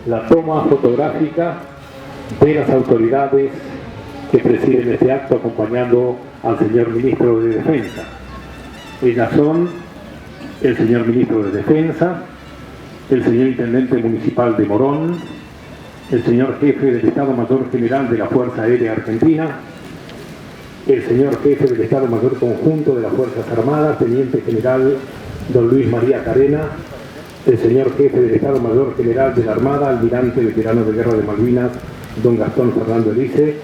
la toma fotográfica de las autoridades que presiden este acto acompañando al señor Ministro de Defensa. Ellas son el señor Ministro de Defensa, el señor Intendente Municipal de Morón, el señor Jefe del Estado Mayor General de la Fuerza Aérea Argentina, el señor Jefe del Estado Mayor Conjunto de las Fuerzas Armadas, Teniente General don Luis María Carena, el señor Jefe del Estado Mayor General de la Armada, Almirante Veterano de Guerra de Malvinas, don Gastón Fernando Elice,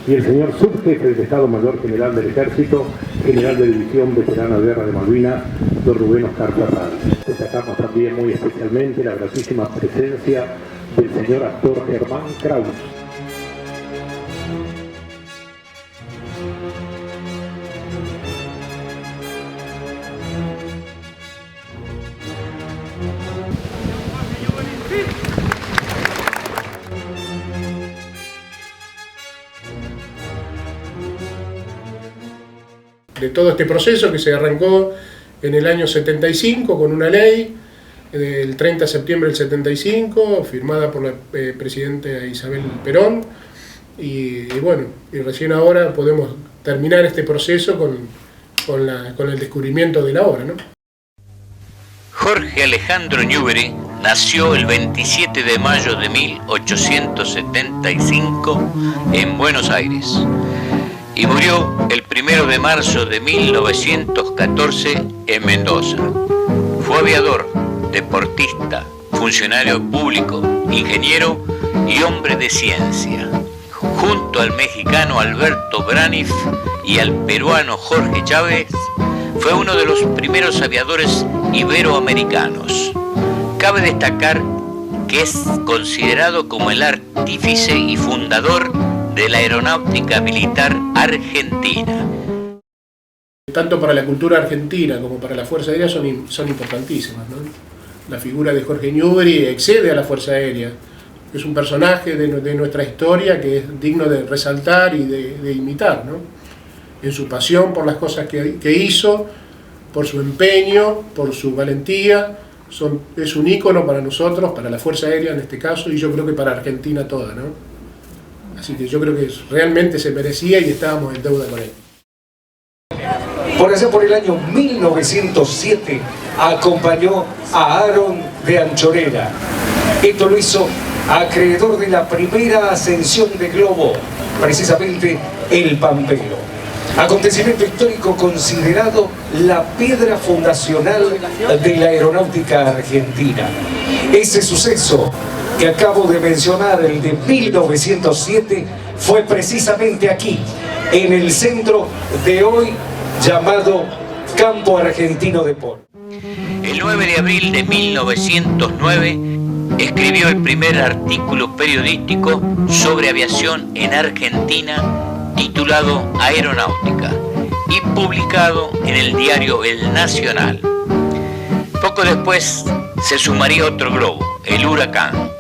y el señor Subjefe del Estado Mayor General del Ejército, General de División Veterano de Guerra de Malvinas, don Rubén Oscar Ferrari. Destacamos también muy especialmente la gratísima presencia del señor actor Germán Kraus. De todo este proceso que se arrancó en el año 75 con una ley del 30 de septiembre del 75 firmada por la presidenta Isabel Perón y recién ahora podemos terminar este proceso con el descubrimiento de la obra, ¿no? Jorge Alejandro Newbery nació el 27 de mayo de 1875 en Buenos Aires y murió el 1 de marzo de 1914 en Mendoza. Fue aviador, deportista, funcionario público, ingeniero y hombre de ciencia. Junto al mexicano Alberto Braniff y al peruano Jorge Chávez, fue uno de los primeros aviadores iberoamericanos. Cabe destacar que es considerado como el artífice y fundador de la aeronáutica militar argentina. Tanto para la cultura argentina como para la Fuerza Aérea son importantísimas, ¿no? La figura de Jorge Newbery excede a la Fuerza Aérea. Es un personaje de nuestra historia que es digno de resaltar y de imitar, ¿no? En su pasión por las cosas que hizo, por su empeño, por su valentía. Es un ícono para nosotros, para la Fuerza Aérea en este caso, y yo creo que para Argentina toda, ¿no? Así que yo creo que realmente se merecía y estábamos en deuda con él. Por allá por el año 1907 acompañó a Aaron de Anchorena. Esto lo hizo acreedor de la primera ascensión de globo, precisamente el Pampero. Acontecimiento histórico considerado la piedra fundacional de la aeronáutica argentina. Ese suceso que acabo de mencionar, el de 1907, fue precisamente aquí, en el centro de hoy llamado Campo Argentino de Polo. El 9 de abril de 1909 escribió el primer artículo periodístico sobre aviación en Argentina titulado Aeronáutica y publicado en el diario El Nacional. Poco después se sumaría otro globo, el Huracán.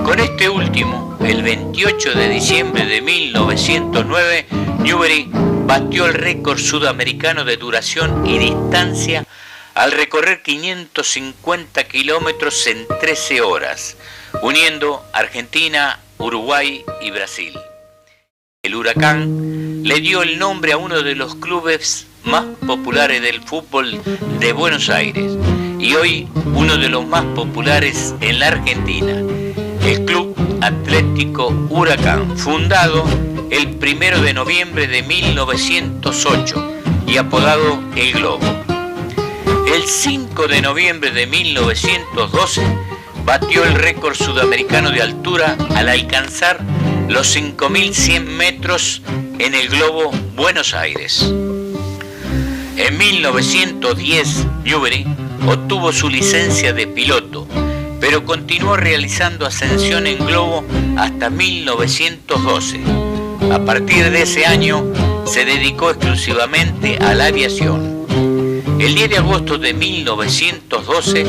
Con este último, el 28 de diciembre de 1909, Newbery batió el récord sudamericano de duración y distancia al recorrer 550 kilómetros en 13 horas, uniendo Argentina, Uruguay y Brasil. El Huracán le dio el nombre a uno de los clubes más populares del fútbol de Buenos Aires y hoy uno de los más populares en la Argentina, el Club Atlético Huracán, fundado el 1 de noviembre de 1908 y apodado El Globo. El 5 de noviembre de 1912 batió el récord sudamericano de altura al alcanzar los 5.100 metros en el globo Buenos Aires. En 1910, Newbery obtuvo su licencia de piloto, pero continuó realizando ascensión en globo hasta 1912. A partir de ese año, se dedicó exclusivamente a la aviación. El 10 de agosto de 1912,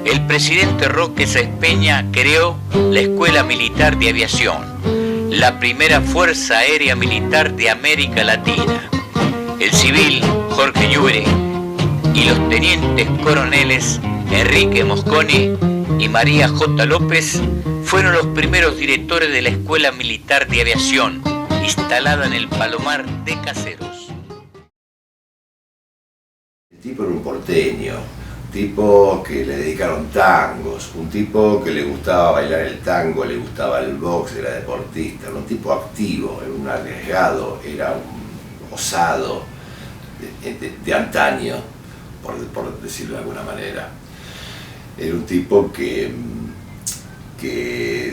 el presidente Roque Sáenz Peña creó la Escuela Militar de Aviación, la primera fuerza aérea militar de América Latina. El civil Jorge Newbery y los tenientes coroneles Enrique Mosconi y María J. López fueron los primeros directores de la Escuela Militar de Aviación, instalada en el Palomar de Caseros. El tipo era un porteño, un tipo que le dedicaron tangos, un tipo que le gustaba bailar el tango, le gustaba el box, era deportista, era un tipo activo, era un arriesgado, era un osado de antaño, por decirlo de alguna manera. Era un tipo que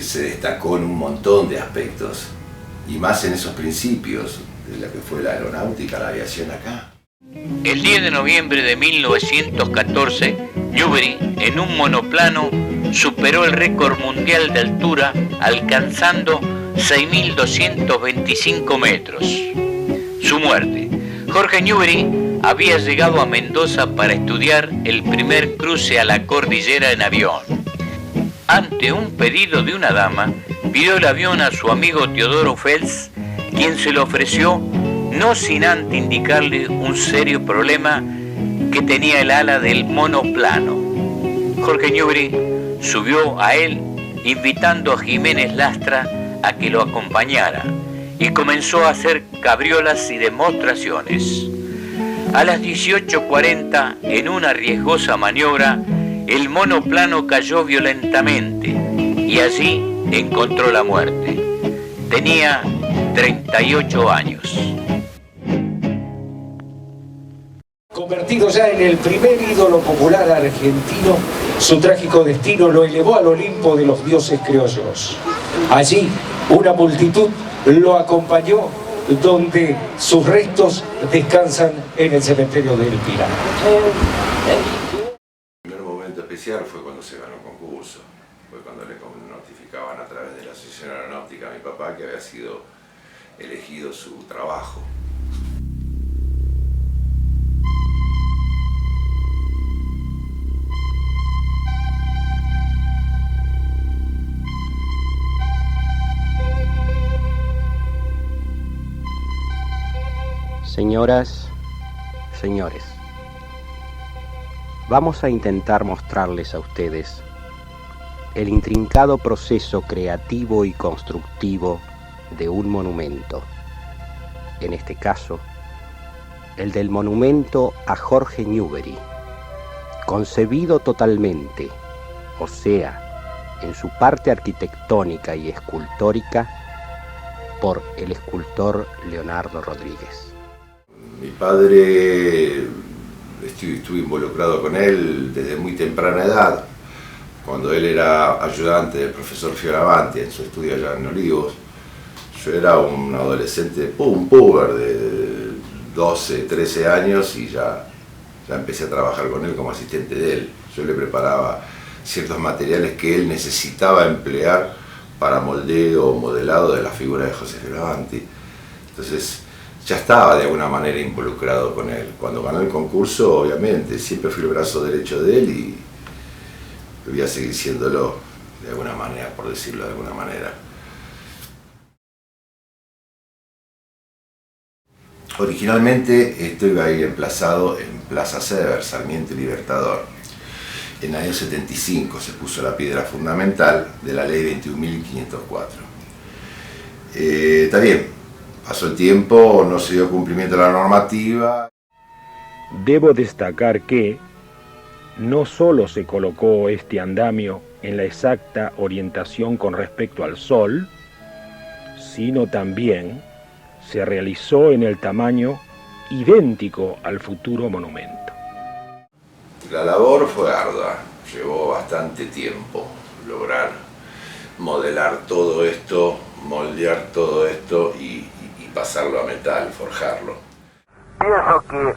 se destacó en un montón de aspectos, y más en esos principios de lo que fue la aeronáutica, la aviación acá. El 10 de noviembre de 1914, Newbery, en un monoplano, superó el récord mundial de altura, alcanzando 6.225 metros. Su muerte. Jorge Newbery había llegado a Mendoza para estudiar el primer cruce a la cordillera en avión. Ante un pedido de una dama, pidió el avión a su amigo Teodoro Fels, quien se lo ofreció, no sin antes indicarle un serio problema que tenía el ala del monoplano. Jorge Newbery subió a él, invitando a Jiménez Lastra a que lo acompañara, y comenzó a hacer cabriolas y demostraciones. A las 18:40, en una riesgosa maniobra, el monoplano cayó violentamente y allí encontró la muerte. Tenía 38 años. Convertido ya en el primer ídolo popular argentino, su trágico destino lo elevó al Olimpo de los dioses criollos. Allí, una multitud lo acompañó, donde sus restos descansan en el cementerio de El Pilar. El primer momento especial fue cuando se ganó el concurso, fue cuando le notificaban a través de la Asociación Aeronáutica a mi papá que había sido elegido su trabajo. Señoras, señores, vamos a intentar mostrarles a ustedes el intrincado proceso creativo y constructivo de un monumento. En este caso, el del monumento a Jorge Newbery, concebido totalmente, o sea, en su parte arquitectónica y escultórica, por el escultor Leonardo Rodríguez. Mi padre, estuve involucrado con él desde muy temprana edad, cuando él era ayudante del profesor Fioravanti en su estudio allá en Olivos. Yo era un adolescente, un puber de 12, 13 años y ya empecé a trabajar con él como asistente de él. Yo le preparaba ciertos materiales que él necesitaba emplear para moldeo o modelado de la figura de José Fioravanti. Entonces, ya estaba de alguna manera involucrado con él. Cuando ganó el concurso, obviamente, siempre fui el brazo derecho de él y voy a seguir siéndolo de alguna manera, por decirlo de alguna manera. Originalmente esto iba a ir emplazado en Plaza Sever, Sarmiento y Libertador. En el año 75 se puso la piedra fundamental de la ley 21.504. Está bien. Pasó el tiempo, no se dio cumplimiento a la normativa. Debo destacar que no solo se colocó este andamio en la exacta orientación con respecto al sol, sino también se realizó en el tamaño idéntico al futuro monumento. La labor fue ardua, llevó bastante tiempo lograr modelar todo esto, moldear todo esto y pasarlo a metal, forjarlo. Pienso que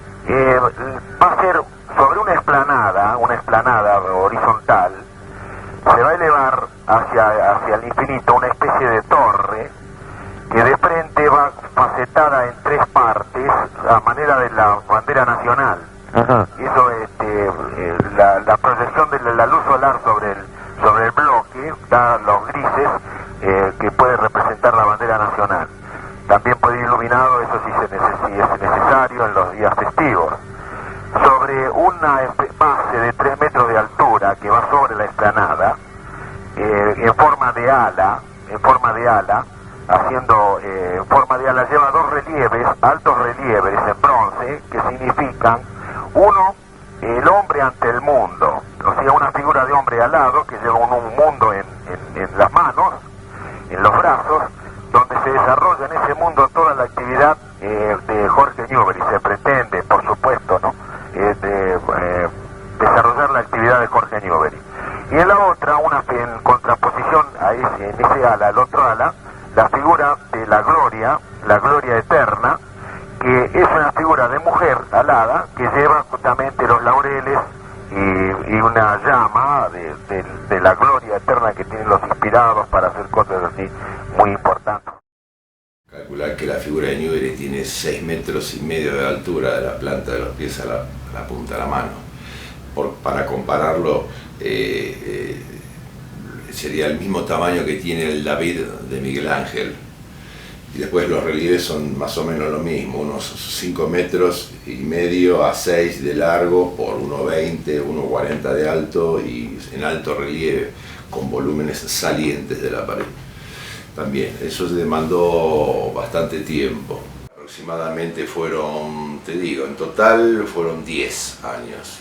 va a ser sobre una explanada horizontal, se va a elevar hacia el infinito una especie de torre que de frente va facetada en tres partes a manera de la bandera nacional. Ajá. Eso la proyección de la luz solar sobre el bloque da los grises que puede representar la bandera nacional. También puede ir iluminado, eso sí es necesario en los días festivos. Sobre una base de 3 metros de altura que va sobre la explanada, en forma de ala, haciendo en forma de ala, lleva dos relieves, altos relieves en bronce, que significan, uno, el hombre ante el mundo, o sea, una figura de hombre alado que lleva un mundo en las manos, en los brazos, donde se desarrolla en ese mundo toda la actividad de Jorge Newbery. Se pretende, por supuesto, ¿no?, desarrollar la actividad de Jorge Newbery. Y en la otra, en contraposición a en ese ala, al otro ala, la figura de la gloria eterna, que es una figura de mujer alada que lleva justamente los laureles y una llama de la gloria eterna que tienen los inspirados para hacer cosas así muy importantes. Calcular que la figura de Newbery tiene 6,5 metros de altura de la planta de los pies a la punta de la mano. Para compararlo, sería el mismo tamaño que tiene el David de Miguel Ángel. Y después los relieves son más o menos lo mismo, unos 5,5 metros a 6 de largo por 1,20, 1,40 de alto y en alto relieve, con volúmenes salientes de la pared. También, eso se demandó bastante tiempo. Aproximadamente fueron, te digo, en total fueron 10 años.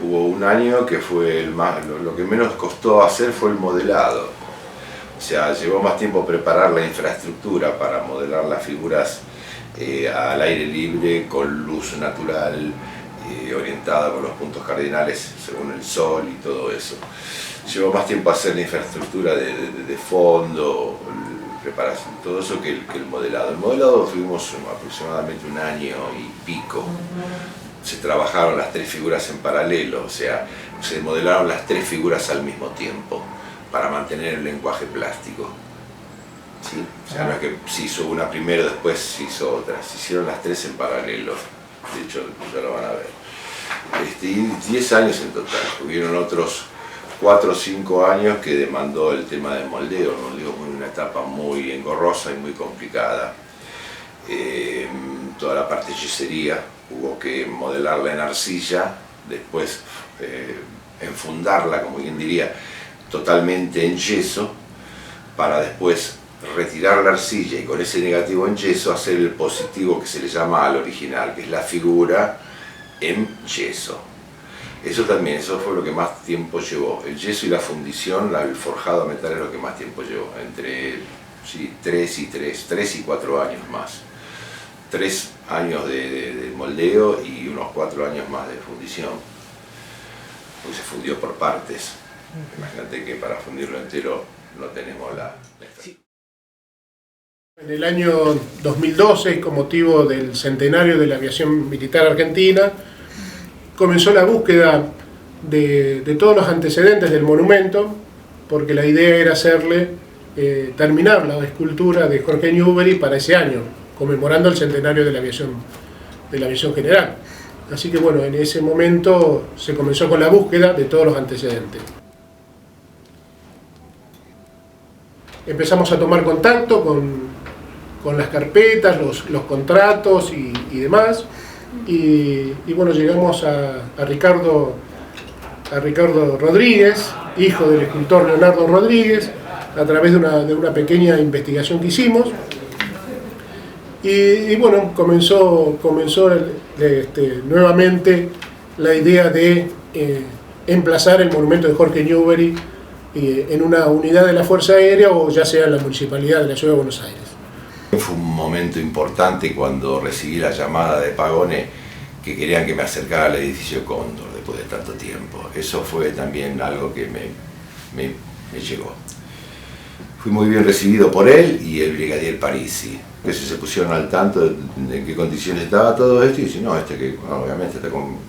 Hubo un año que fue lo que menos costó hacer fue el modelado. O sea, llevó más tiempo preparar la infraestructura para modelar las figuras al aire libre, con luz natural, orientada con los puntos cardinales según el sol y todo eso. Llevó más tiempo hacer la infraestructura de fondo, preparación, todo eso que el modelado. El modelado tuvimos aproximadamente un año y pico. Se trabajaron las 3 figuras en paralelo, o sea, se modelaron las 3 figuras al mismo tiempo para mantener el lenguaje plástico. ¿Sí? O sea, no es que se hizo una primero, después se hizo otra, se hicieron las 3 en paralelo, de hecho ya lo van a ver. Y 10 años en total, hubieron otros 4 o 5 años que demandó el tema del moldeo. El moldeo fue una etapa muy engorrosa y muy complicada. Toda la parte de yesería, hubo que modelarla en arcilla, después enfundarla, como quien diría, totalmente en yeso, para después retirar la arcilla y con ese negativo en yeso hacer el positivo que se le llama al original, que es la figura en yeso. Eso fue lo que más tiempo llevó. El yeso y la fundición, el forjado a metal es lo que más tiempo llevó, entre 3 y 4 años más. 3 años de moldeo y unos 4 años más de fundición, porque se fundió por partes. Imagínate que para fundirlo entero no tenemos la En el año 2012, con motivo del centenario de la aviación militar argentina, comenzó la búsqueda de todos los antecedentes del monumento, porque la idea era terminar la escultura de Jorge Newbery para ese año, conmemorando el centenario de la aviación general. Así que bueno, en ese momento se comenzó con la búsqueda de todos los antecedentes. Empezamos a tomar contacto con las carpetas, los contratos y demás, y bueno, llegamos a Ricardo Rodríguez, hijo del escultor Leonardo Rodríguez, a través de una pequeña investigación que hicimos. Y bueno, comenzó nuevamente la idea de emplazar el monumento de Jorge Newbery en una unidad de la Fuerza Aérea o ya sea en la Municipalidad de la Ciudad de Buenos Aires. Fue un momento importante cuando recibí la llamada de Pagone que querían que me acercara al edificio Cóndor después de tanto tiempo. Eso fue también algo que me llegó. Fui muy bien recibido por él y el brigadier Parisi, que se pusieron al tanto de en qué condiciones estaba todo esto y dice, no, obviamente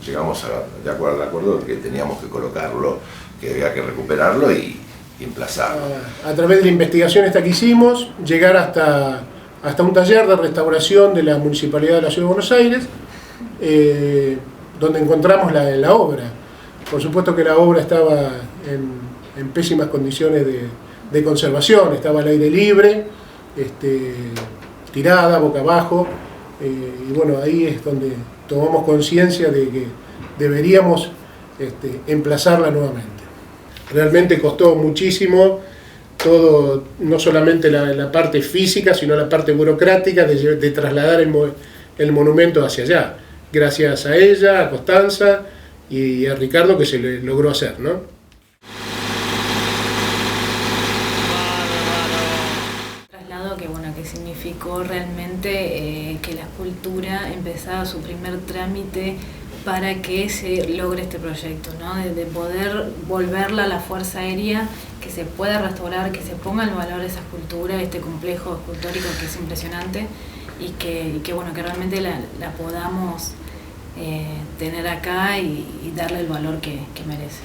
llegamos de acuerdo que teníamos que colocarlo, que había que recuperarlo y emplazarlo. A través de la investigación esta que hicimos, llegar hasta un taller de restauración de la Municipalidad de la Ciudad de Buenos Aires, donde encontramos la obra. Por supuesto que la obra estaba en pésimas condiciones de conservación, estaba al aire libre, tirada, boca abajo, y bueno, ahí es donde tomamos conciencia de que deberíamos emplazarla nuevamente. Realmente costó muchísimo todo, no solamente la parte física, sino la parte burocrática de trasladar el monumento hacia allá. Gracias a ella, a Constanza y a Ricardo, que se le logró hacer, ¿no? Traslado que significó realmente que la escultura empezaba su primer trámite para que se logre este proyecto, ¿no? De poder volverla a la Fuerza Aérea, que se pueda restaurar, que se ponga en valor esa escultura, este complejo escultórico que es impresionante y que bueno, que realmente la podamos tener acá y darle el valor que merece.